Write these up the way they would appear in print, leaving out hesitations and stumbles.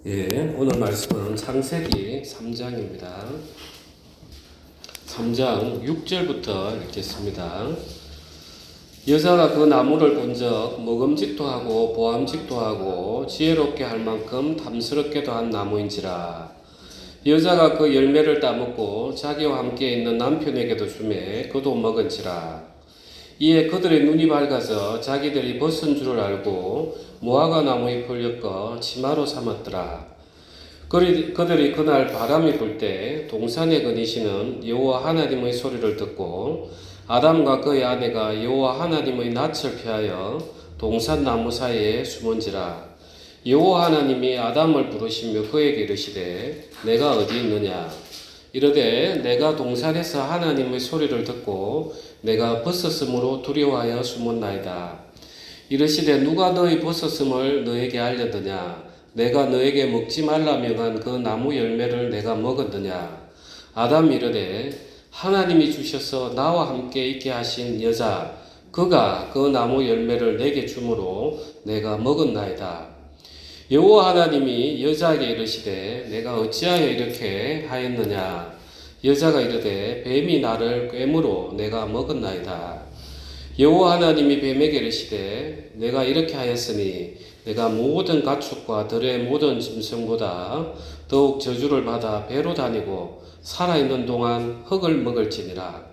예, 오늘 말씀은 창세기 3장입니다. 3장 6절부터 읽겠습니다. 여자가 그 나무를 본즉 먹음직도 하고 보암직도 하고 지혜롭게 할 만큼 탐스럽게도 한 나무인지라. 여자가 그 열매를 따먹고 자기와 함께 있는 남편에게도 주매 그도 먹은지라. 이에 그들의 눈이 밝아서 자기들이 벗은 줄을 알고 무화과 나무 잎을 엮어 치마로 삼았더라. 그들이 그날 바람이 불 때 동산에 거니시는 여호와 하나님의 소리를 듣고 아담과 그의 아내가 여호와 하나님의 낯을 피하여 동산 나무 사이에 숨은지라. 여호와 하나님이 아담을 부르시며 그에게 이르시되 내가 어디 있느냐. 이르되 내가 동산에서 하나님의 소리를 듣고 내가 벗었으므로 두려워하여 숨었나이다. 이르시되 누가 너의 벗었음을 너에게 알렸느냐. 내가 너에게 먹지 말라 명한 그 나무 열매를 내가 먹었느냐. 아담이 이르되 하나님이 주셔서 나와 함께 있게 하신 여자 그가 그 나무 열매를 내게 주므로 내가 먹었나이다. 여호와 하나님이 여자에게 이르시되 내가 어찌하여 이렇게 하였느냐. 여자가 이르되 뱀이 나를 꿰므로 내가 먹었나이다. 여호와 하나님이 뱀에게 이르시되 내가 이렇게 하였으니 내가 모든 가축과 들의 모든 짐승보다 더욱 저주를 받아 배로 다니고 살아있는 동안 흙을 먹을지니라.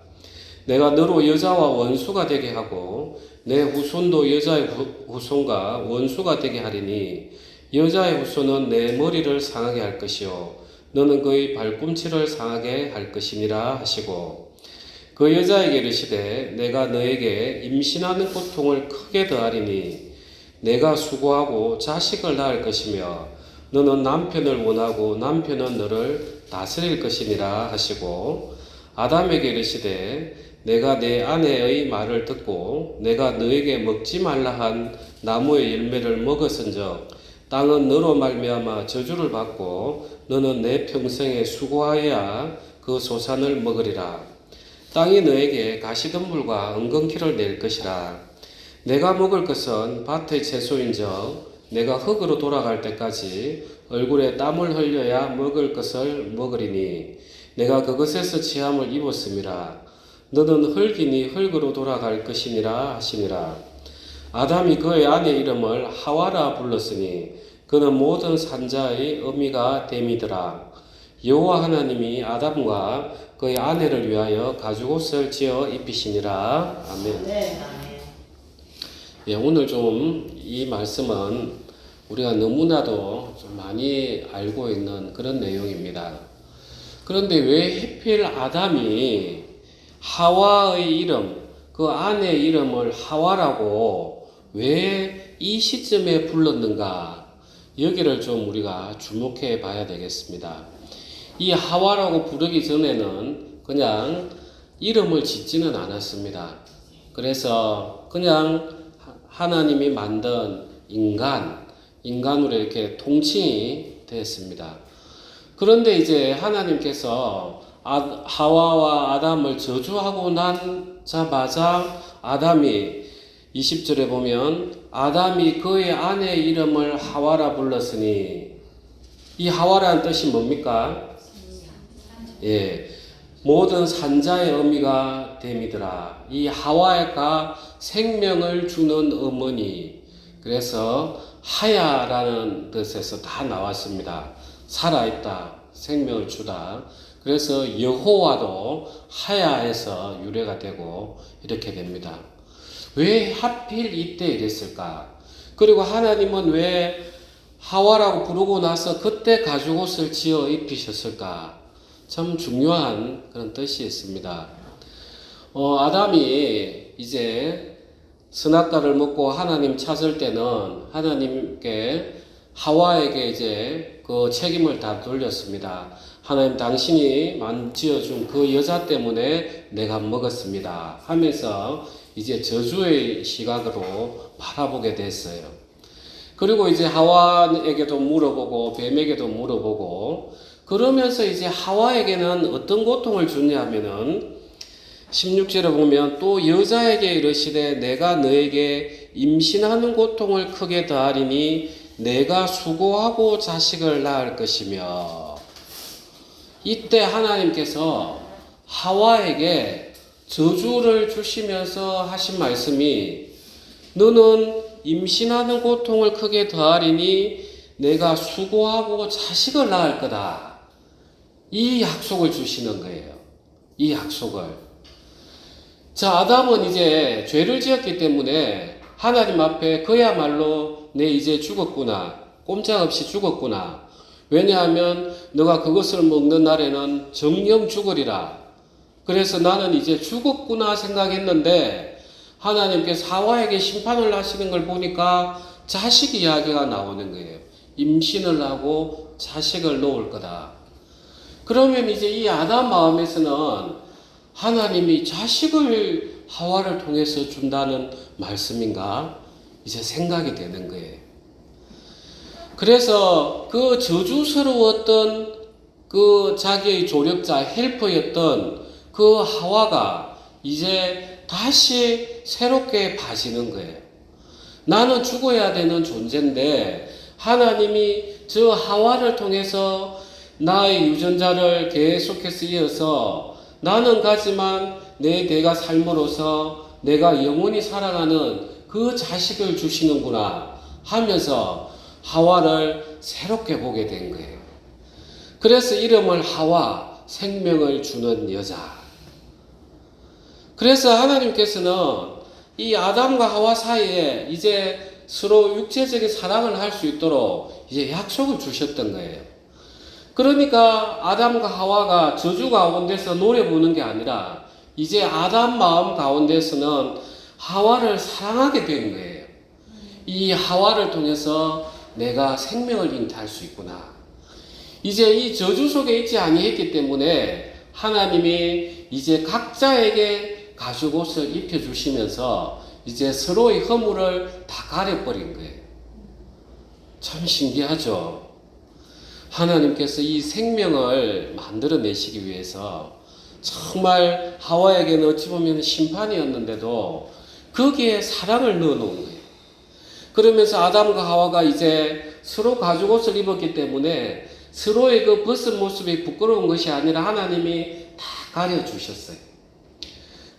내가 너로 여자와 원수가 되게 하고 내 후손도 여자의 후손과 원수가 되게 하리니 여자의 후손은 내 머리를 상하게 할 것이요 너는 그의 발꿈치를 상하게 할 것이니라 하시고 그 여자에게 이르시되 내가 너에게 임신하는 고통을 크게 더하리니 내가 수고하고 자식을 낳을 것이며 너는 남편을 원하고 남편은 너를 다스릴 것이니라 하시고 아담에게 이르시되 내가 내 아내의 말을 듣고 내가 너에게 먹지 말라 한 나무의 열매를 먹었은즉 땅은 너로 말미암아 저주를 받고 너는 내 평생에 수고하여야 그 소산을 먹으리라. 땅이 너에게 가시덤불과 엉겅퀴를 낼 것이라. 내가 먹을 것은 밭의 채소인즉 내가 흙으로 돌아갈 때까지 얼굴에 땀을 흘려야 먹을 것을 먹으리니 내가 그것에서 취함을 입었음이라. 너는 흙이니 흙으로 돌아갈 것이니라 하시니라. 아담이 그의 아내 이름을 하와라 불렀으니 그는 모든 산자의 어미가 됨이더라. 여호와 하나님이 아담과 그의 아내를 위하여 가죽옷을 지어 입히시니라. 아멘. 네. 예, 오늘 좀 이 말씀은 우리가 너무나도 좀 많이 알고 있는 그런 내용입니다. 그런데 왜 하필 아담이 하와의 이름, 그 아내 이름을 하와라고 왜 이 시점에 불렀는가? 여기를 좀 우리가 주목해 봐야 되겠습니다. 이 하와라고 부르기 전에는 그냥 이름을 짓지는 않았습니다. 그래서 그냥 하나님이 만든 인간으로 이렇게 통칭이 됐습니다. 그런데 이제 하나님께서 하와와 아담을 저주하고 나자마자 아담이 20절에 보면 아담이 그의 아내 이름을 하와라 불렀으니 이 하와라는 뜻이 뭡니까? 예, 모든 산자의 어미가 됨이더라. 이 하와가 생명을 주는 어머니. 그래서 하야라는 뜻에서 다 나왔습니다. 살아있다, 생명을 주다. 그래서 여호와도 하야에서 유래가 되고 이렇게 됩니다. 왜 하필 이때 이랬을까? 그리고 하나님은 왜 하와라고 부르고 나서 그때 가죽옷을 지어 입히셨을까? 참 중요한 그런 뜻이 있습니다. 아담이 이제 선악과를 먹고 하나님 찾을 때는 하나님께 하와에게 이제 그 책임을 다 돌렸습니다. 하나님 당신이 만지어준 그 여자 때문에 내가 먹었습니다. 하면서 이제 저주의 시각으로 바라보게 됐어요. 그리고 이제 하와에게도 물어보고 뱀에게도 물어보고 그러면서 이제 하와에게는 어떤 고통을 주냐면은 16절에 보면 또 여자에게 이르시되 내가 너에게 임신하는 고통을 크게 더하리니 내가 수고하고 자식을 낳을 것이며, 이때 하나님께서 하와에게 저주를 주시면서 하신 말씀이 너는 임신하는 고통을 크게 더하리니 내가 수고하고 자식을 낳을 거다. 이 약속을 주시는 거예요. 이 약속을. 자, 아담은 이제 죄를 지었기 때문에 하나님 앞에 그야말로 내 이제 죽었구나. 꼼짝없이 죽었구나. 왜냐하면 너가 그것을 먹는 날에는 정령 죽으리라. 그래서 나는 이제 죽었구나 생각했는데 하나님께서 하와에게 심판을 하시는 걸 보니까 자식 이야기가 나오는 거예요. 임신을 하고 자식을 놓을 거다. 그러면 이제 이 아담 마음에서는 하나님이 자식을 하와를 통해서 준다는 말씀인가? 이제 생각이 되는 거예요. 그래서 그 저주스러웠던 그 자기의 조력자 헬퍼였던 그 하와가 이제 다시 새롭게 봐지는 거예요. 나는 죽어야 되는 존재인데 하나님이 저 하와를 통해서 나의 유전자를 계속해서 이어서 나는 가지만 내 대가 삶으로서 내가 영원히 살아가는 그 자식을 주시는구나 하면서 하와를 새롭게 보게 된 거예요. 그래서 이름을 하와, 생명을 주는 여자. 그래서 하나님께서는 이 아담과 하와 사이에 이제 서로 육체적인 사랑을 할 수 있도록 이제 약속을 주셨던 거예요. 그러니까 아담과 하와가 저주 가운데서 노래 부르는 게 아니라 이제 아담 마음 가운데서는 하와를 사랑하게 된 거예요. 이 하와를 통해서 내가 생명을 잉태할 수 있구나. 이제 이 저주 속에 있지 아니했기 때문에 하나님이 이제 각자에게 가죽옷을 입혀주시면서 이제 서로의 허물을 다 가려버린 거예요. 참 신기하죠. 하나님께서 이 생명을 만들어내시기 위해서 정말 하와에게는 어찌 보면 심판이었는데도 거기에 사랑을 넣어놓은 거예요. 그러면서 아담과 하와가 이제 서로 가죽옷을 입었기 때문에 서로의 그 벗은 모습이 부끄러운 것이 아니라 하나님이 다 가려주셨어요.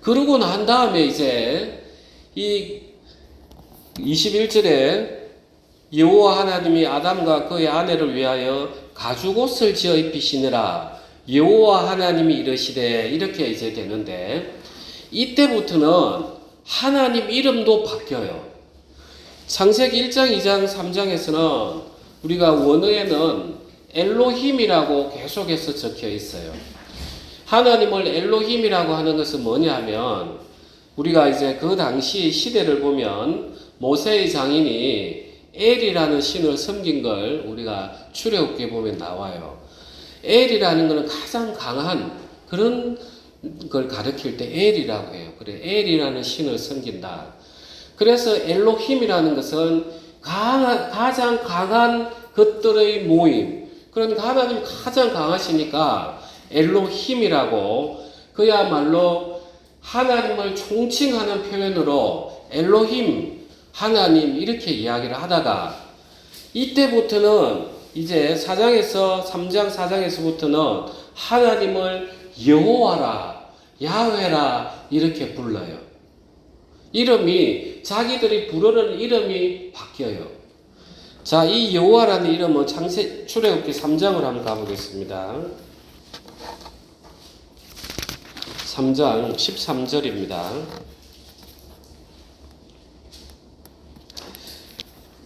그러고 난 다음에 이제 이 21절에 여호와 하나님이 아담과 그의 아내를 위하여 가죽옷을 지어 입히시니라. 여호와 하나님이 이르시되, 이렇게 이제 되는데 이때부터는 하나님 이름도 바뀌어요. 창세기 1장, 2장, 3장에서는 우리가 원어에는 엘로힘이라고 계속해서 적혀 있어요. 하나님을 엘로힘이라고 하는 것은 뭐냐면 우리가 이제 그 당시 시대를 보면 모세의 장인이 엘이라는 신을 섬긴 걸 우리가 출애굽기에 보면 나와요. 엘이라는 것은 가장 강한 그런 걸 가리킬 때 엘이라고 해요. 그래, 엘이라는 신을 섬긴다. 그래서 엘로힘이라는 것은 가장 강한 것들의 모임. 그러니까 하나님 가장 강하시니까 엘로힘이라고, 그야말로 하나님을 총칭하는 표현으로 엘로힘, 하나님 이렇게 이야기를 하다가 이때부터는 이제 3장 4장에서부터는 하나님을 여호와라, 야훼라 이렇게 불러요. 이름이, 자기들이 부르는 이름이 바뀌어요. 자, 이 여호와라는 이름은 출애굽기 3장을 한번 가보겠습니다. 3장 13절입니다.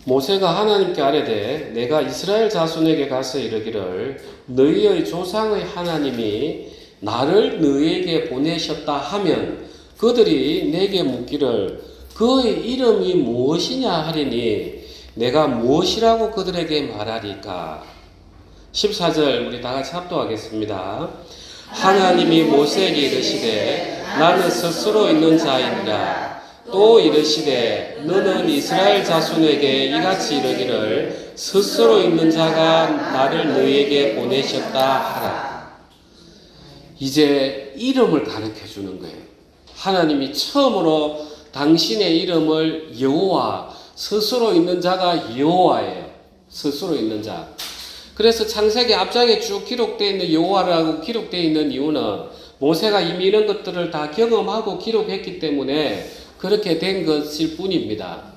모세가 하나님께 아뢰되 내가 이스라엘 자손에게 가서 이르기를 너희의 조상의 하나님이 나를 너희에게 보내셨다 하면 그들이 내게 묻기를 그의 이름이 무엇이냐 하리니 내가 무엇이라고 그들에게 말하리까. 14절 우리 다같이 합독하겠습니다. 하나님이 모세에게 이르시되 나는 스스로 있는 자이니라. 또 이르시되 너는 이스라엘 자손에게 이같이 이르기를 스스로 있는 자가 나를 너희에게 보내셨다 하라. 이제 이름을 가르쳐 주는 거예요. 하나님이 처음으로 당신의 이름을 여호와, 스스로 있는 자가 여호와예요. 스스로 있는 자. 그래서 창세기 앞장에 쭉 기록되어 있는 여호와라고 기록되어 있는 이유는 모세가 이미 이런 것들을 다 경험하고 기록했기 때문에 그렇게 된 것일 뿐입니다.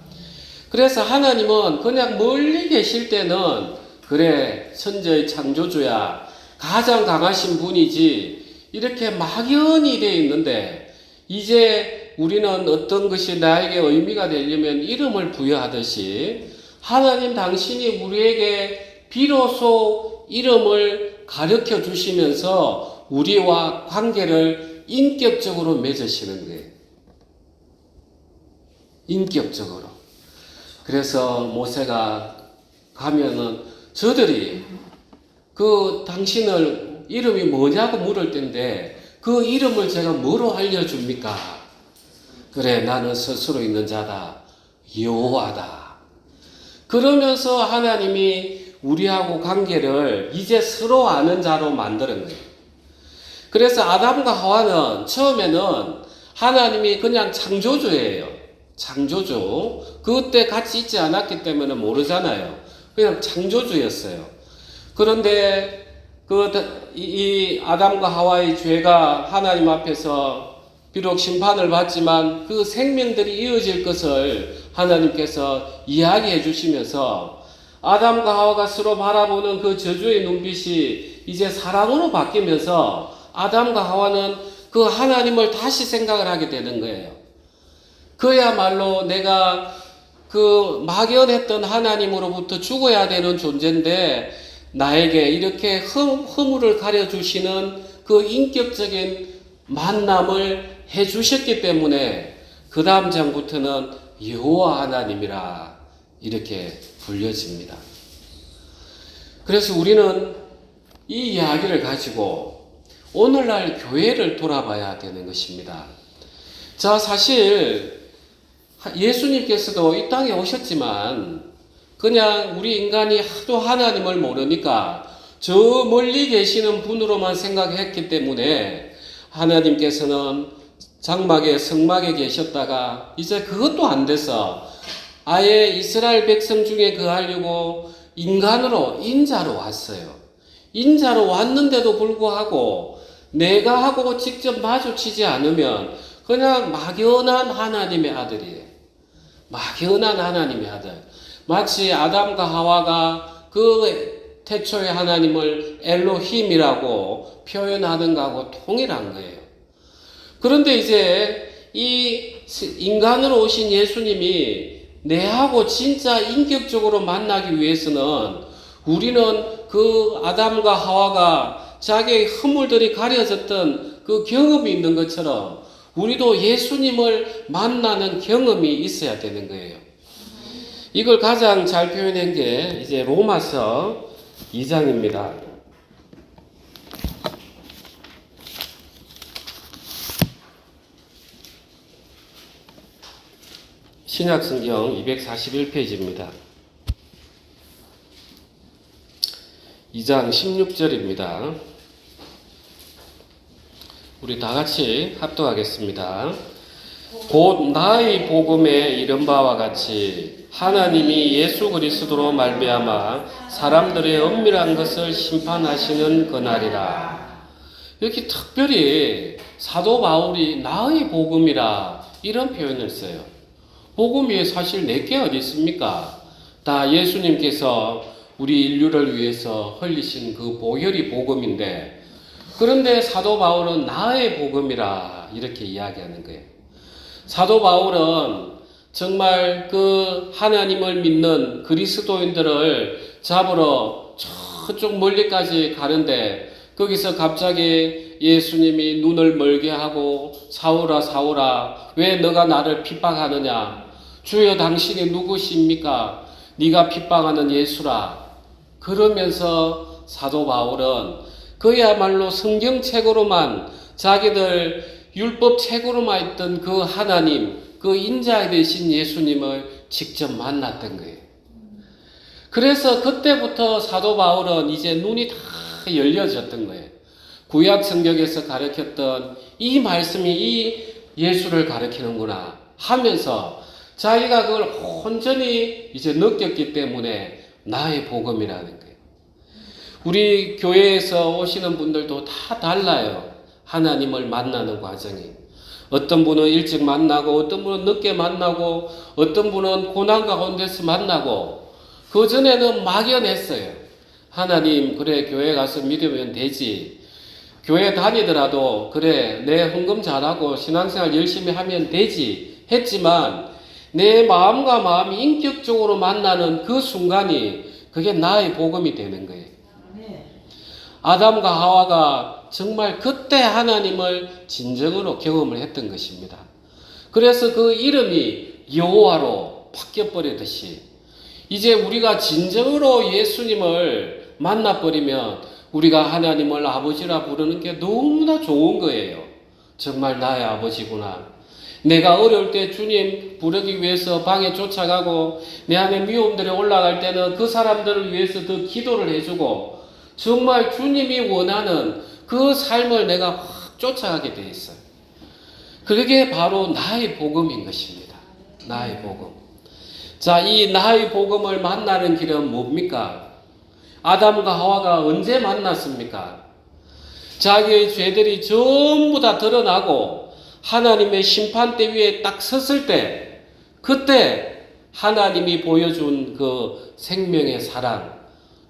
그래서 하나님은 그냥 멀리 계실 때는 그래 천지의 창조주야 가장 강하신 분이지 이렇게 막연히 되어 있는데 이제 우리는 어떤 것이 나에게 의미가 되려면 이름을 부여하듯이 하나님 당신이 우리에게 비로소 이름을 가르쳐 주시면서 우리와 관계를 인격적으로 맺으시는 거예요. 인격적으로. 그래서 모세가 가면은 저들이 그 당신을 이름이 뭐냐고 물을 텐데 그 이름을 제가 뭐로 알려줍니까? 그래 나는 스스로 있는 자다. 여호와다. 그러면서 하나님이 우리하고 관계를 이제 서로 아는 자로 만드는 거예요. 그래서 아담과 하와는 처음에는 하나님이 그냥 창조주예요. 창조주. 그때 같이 있지 않았기 때문에 모르잖아요. 그냥 창조주였어요. 그런데 이 아담과 하와의 죄가 하나님 앞에서 비록 심판을 받지만 그 생명들이 이어질 것을 하나님께서 이야기해 주시면서 아담과 하와가 서로 바라보는 그 저주의 눈빛이 이제 사랑으로 바뀌면서 아담과 하와는 그 하나님을 다시 생각을 하게 되는 거예요. 그야말로 내가 그 막연했던 하나님으로부터 죽어야 되는 존재인데 나에게 이렇게 허물을 가려주시는 그 인격적인 만남을 해주셨기 때문에 그 다음 장부터는 여호와 하나님이라 이렇게 불려집니다. 그래서 우리는 이 이야기를 가지고 오늘날 교회를 돌아봐야 되는 것입니다. 자, 사실 예수님께서도 이 땅에 오셨지만 그냥 우리 인간이 하도 하나님을 모르니까 저 멀리 계시는 분으로만 생각했기 때문에 하나님께서는 장막에 성막에 계셨다가 이제 그것도 안 돼서 아예 이스라엘 백성 중에 거하려고 인간으로 인자로 왔어요. 인자로 왔는데도 불구하고 내가 하고 직접 마주치지 않으면 그냥 막연한 하나님의 아들이에요. 막연한 하나님의 아들. 마치 아담과 하와가 그 태초의 하나님을 엘로힘이라고 표현하는 것하고 동일한 거예요. 그런데 이제 이 인간으로 오신 예수님이 내하고 진짜 인격적으로 만나기 위해서는 우리는 그 아담과 하와가 자기의 허물들이 가려졌던 그 경험이 있는 것처럼 우리도 예수님을 만나는 경험이 있어야 되는 거예요. 이걸 가장 잘 표현한 게 이제 로마서 2장입니다. 신약성경 241페이지입니다. 2장 16절입니다. 우리 다 같이 합독하겠습니다. 곧 나의 복음에 이른 바와 같이 하나님이 예수 그리스도로 말미암아 사람들의 은밀한 것을 심판하시는 그날이라. 이렇게 특별히 사도 바울이 나의 복음이라 이런 표현을 써요. 복음이 사실 내게 어디 있습니까? 다 예수님께서 우리 인류를 위해서 흘리신 그 보혈이 복음인데 그런데 사도 바울은 나의 복음이라 이렇게 이야기하는 거예요. 사도 바울은 정말 그 하나님을 믿는 그리스도인들을 잡으러 저쪽 멀리까지 가는데 거기서 갑자기 예수님이 눈을 멀게 하고 사울아 사울아 왜 너가 나를 핍박하느냐 주여 당신이 누구십니까? 네가 핍박하는 예수라. 그러면서 사도 바울은 그야말로 성경책으로만 자기들 율법책으로만 있던 그 하나님 그 인자 되신 예수님을 직접 만났던 거예요. 그래서 그때부터 사도 바울은 이제 눈이 다 열려졌던 거예요. 구약 성경에서 가르쳤던 이 말씀이 이 예수를 가르치는구나 하면서 자기가 그걸 온전히 이제 느꼈기 때문에 나의 복음이라는 거예요. 우리 교회에서 오시는 분들도 다 달라요. 하나님을 만나는 과정이. 어떤 분은 일찍 만나고 어떤 분은 늦게 만나고 어떤 분은 고난 가운데서 만나고 그전에는 막연했어요. 하나님 그래 교회 가서 믿으면 되지. 교회 다니더라도 그래 내 헌금 잘하고 신앙생활 열심히 하면 되지 했지만 내 마음과 마음이 인격적으로 만나는 그 순간이 그게 나의 복음이 되는 거예요. 아담과 하와가 정말 그때 하나님을 진정으로 경험을 했던 것입니다. 그래서 그 이름이 여호와로 바뀌어버리듯이 이제 우리가 진정으로 예수님을 만나버리면 우리가 하나님을 아버지라 부르는 게 너무나 좋은 거예요. 정말 나의 아버지구나. 내가 어려울 때 주님 부르기 위해서 방에 쫓아가고 내 안에 미움들이 올라갈 때는 그 사람들을 위해서 더 기도를 해주고 정말 주님이 원하는 그 삶을 내가 확 쫓아가게 돼 있어요. 그게 바로 나의 복음인 것입니다. 나의 복음. 자, 이 나의 복음을 만나는 길은 뭡니까? 아담과 하와가 언제 만났습니까? 자기의 죄들이 전부 다 드러나고 하나님의 심판대 위에 딱 섰을 때 그때 하나님이 보여준 그 생명의 사랑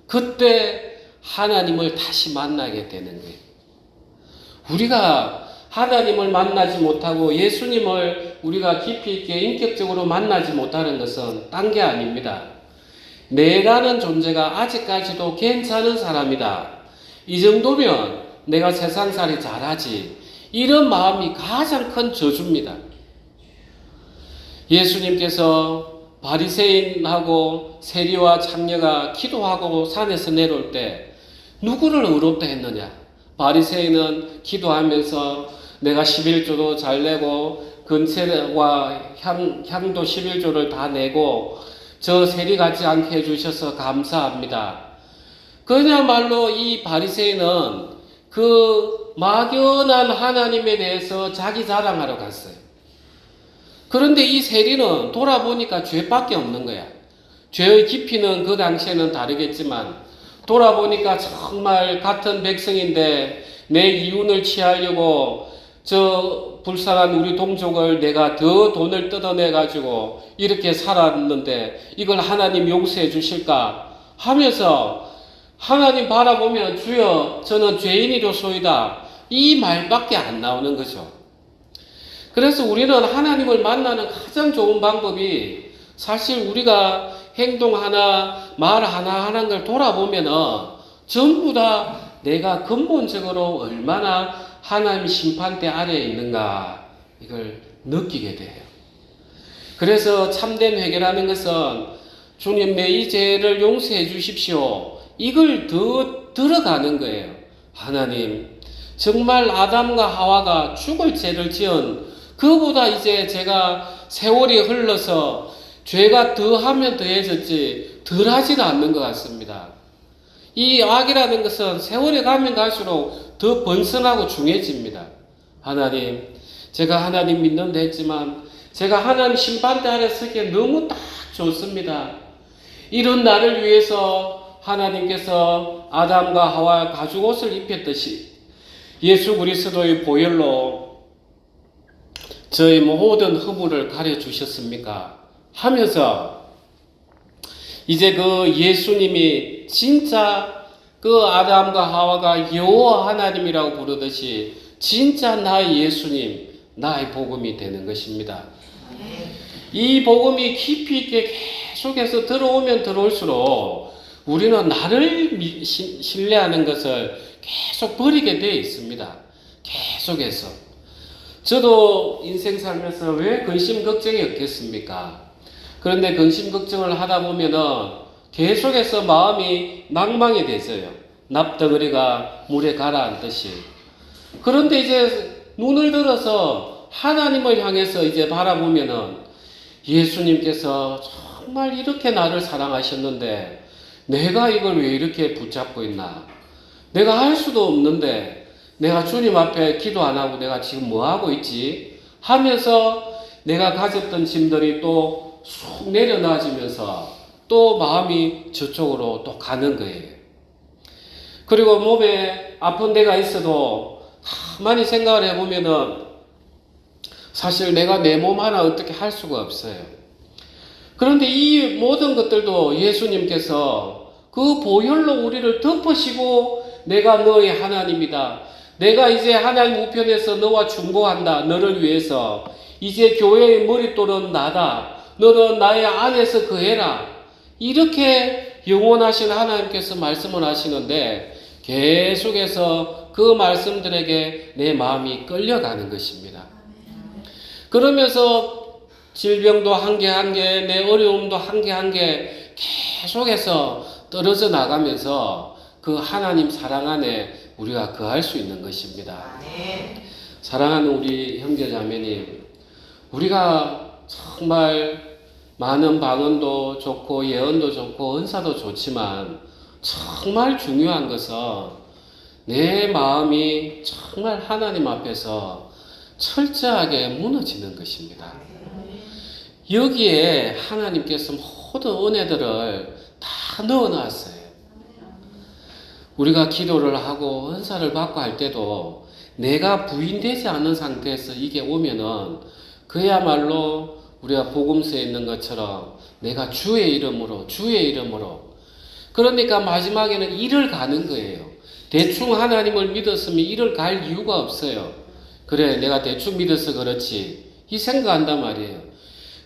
그때 하나님을 다시 만나게 되는 거예요. 우리가 하나님을 만나지 못하고 예수님을 우리가 깊이 있게 인격적으로 만나지 못하는 것은 딴 게 아닙니다. 내라는 존재가 아직까지도 괜찮은 사람이다. 이 정도면 내가 세상살이 잘하지. 이런 마음이 가장 큰 저주입니다. 예수님께서 바리새인하고 세리와 창녀가 기도하고 산에서 내려올 때 누구를 의롭다 했느냐? 바리새인은 기도하면서 내가 11조도 잘 내고 근세와 향도 11조를 다 내고 저 세리 같지 않게 해주셔서 감사합니다. 그야말로 이 바리새인은 그 막연한 하나님에 대해서 자기 자랑하러 갔어요. 그런데 이 세리는 돌아보니까 죄밖에 없는 거야. 죄의 깊이는 그 당시에는 다르겠지만 돌아보니까 정말 같은 백성인데 내 이윤을 취하려고 저 불쌍한 우리 동족을 내가 더 돈을 뜯어내가지고 이렇게 살았는데 이걸 하나님 용서해 주실까 하면서 하나님 바라보면 주여 저는 죄인이로소이다 이 말밖에 안 나오는 거죠. 그래서 우리는 하나님을 만나는 가장 좋은 방법이 사실 우리가 행동 하나, 말 하나 하는 걸 돌아보면은 전부 다 내가 근본적으로 얼마나 하나님 심판대 아래에 있는가 이걸 느끼게 돼요. 그래서 참된 회개라는 것은 주님 내 이 죄를 용서해 주십시오. 이걸 더 들어가는 거예요. 하나님 정말 아담과 하와가 죽을 죄를 지은 그보다 이제 제가 세월이 흘러서 죄가 더하면 더해졌지 덜하지는 않는 것 같습니다. 이 악이라는 것은 세월이 가면 갈수록 더 번성하고 중해집니다. 하나님, 제가 하나님 믿는다 했지만 제가 하나님 심판대 아래 서기에 너무 딱 좋습니다. 이런 나를 위해서 하나님께서 아담과 하와 가죽옷을 입혔듯이 예수 그리스도의 보혈로 저희 모든 허물을 가려주셨습니까? 하면서 이제 그 예수님이 진짜 그 아담과 하와가 여호와 하나님이라고 부르듯이 진짜 나의 예수님, 나의 복음이 되는 것입니다. 이 복음이 깊이 있게 계속해서 들어오면 들어올수록 우리는 나를 신뢰하는 것을 계속 버리게 되어 있습니다. 계속해서. 저도 인생 살면서 왜 근심 걱정이 없겠습니까? 그런데 근심 걱정을 하다 보면은 계속해서 마음이 낭망이 되어요. 납덩어리가 물에 가라앉듯이. 그런데 이제 눈을 들어서 하나님을 향해서 이제 바라보면은 예수님께서 정말 이렇게 나를 사랑하셨는데 내가 이걸 왜 이렇게 붙잡고 있나? 내가 할 수도 없는데 내가 주님 앞에 기도 안 하고 내가 지금 뭐 하고 있지? 하면서 내가 가졌던 짐들이 또 쑥 내려놔지면서 또 마음이 저쪽으로 또 가는 거예요. 그리고 몸에 아픈 데가 있어도 가만히 생각을 해보면은 사실 내가 내 몸 하나 어떻게 할 수가 없어요. 그런데 이 모든 것들도 예수님께서 그 보혈로 우리를 덮으시고 내가 너의 하나님이다. 내가 이제 하나님 우편에서 너와 중보한다. 너를 위해서. 이제 교회의 머릿돌은 나다. 너는 나의 안에서 거해라. 이렇게 영원하신 하나님께서 말씀을 하시는데 계속해서 그 말씀들에게 내 마음이 끌려가는 것입니다. 그러면서 질병도 한 개 한 개, 내 어려움도 한 개 한 개 계속해서 떨어져 나가면서 그 하나님 사랑 안에 우리가 거할 수 있는 것입니다. 사랑하는 우리 형제자매님, 우리가 정말 많은 방언도 좋고 예언도 좋고 은사도 좋지만 정말 중요한 것은 내 마음이 정말 하나님 앞에서 철저하게 무너지는 것입니다. 여기에 하나님께서 모든 은혜들을 다 넣어놨어요. 우리가 기도를 하고 은사를 받고 할 때도 내가 부인되지 않은 상태에서 이게 오면은 그야말로 우리가 복음서에 있는 것처럼 내가 주의 이름으로 그러니까 마지막에는 일을 가는 거예요. 대충 하나님을 믿었으면 일을 갈 이유가 없어요. 그래 내가 대충 믿어서 그렇지 이 생각한단 말이에요.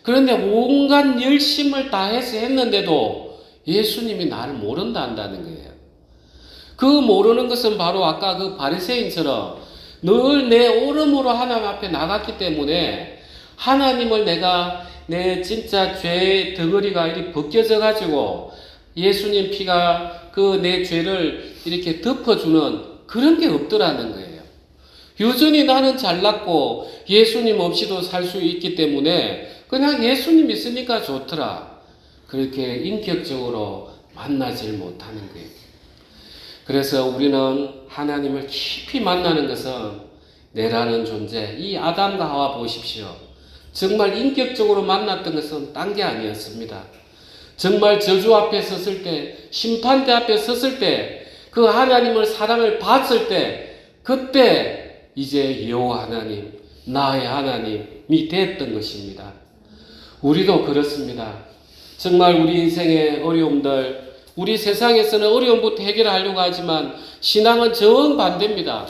그런데 온갖 열심을 다해서 했는데도 예수님이 나를 모른다 한다는 거예요. 그 모르는 것은 바로 아까 그 바리새인처럼 늘 내 오름으로 하나님 앞에 나갔기 때문에 하나님을 내가 내 진짜 죄의 덩어리가 이렇게 벗겨져 가지고 예수님 피가 그 내 죄를 이렇게 덮어주는 그런 게 없더라는 거예요. 여전히 나는 잘났고 예수님 없이도 살 수 있기 때문에 그냥 예수님 있으니까 좋더라. 그렇게 인격적으로 만나질 못하는 거예요. 그래서 우리는 하나님을 깊이 만나는 것은 내라는 존재, 이 아담과 하와 보십시오. 정말 인격적으로 만났던 것은 딴 게 아니었습니다. 정말 저주 앞에 섰을 때, 심판대 앞에 섰을 때, 그 하나님을 사랑을 받을 때, 그때 이제 여호와 하나님, 나의 하나님이 됐던 것입니다. 우리도 그렇습니다. 정말 우리 인생의 어려움들, 우리 세상에서는 어려움부터 해결하려고 하지만 신앙은 정반대입니다.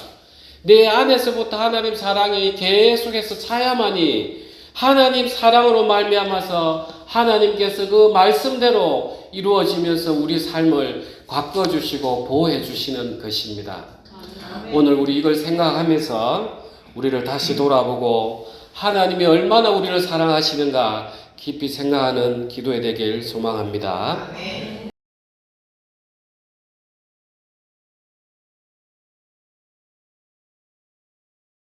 내 안에서부터 하나님 사랑이 계속해서 차야만이 하나님 사랑으로 말미암아서 하나님께서 그 말씀대로 이루어지면서 우리 삶을 바꿔주시고 보호해주시는 것입니다. 오늘 우리 이걸 생각하면서 우리를 다시 돌아보고 하나님이 얼마나 우리를 사랑하시는가 깊이 생각하는 기도에 되길 소망합니다.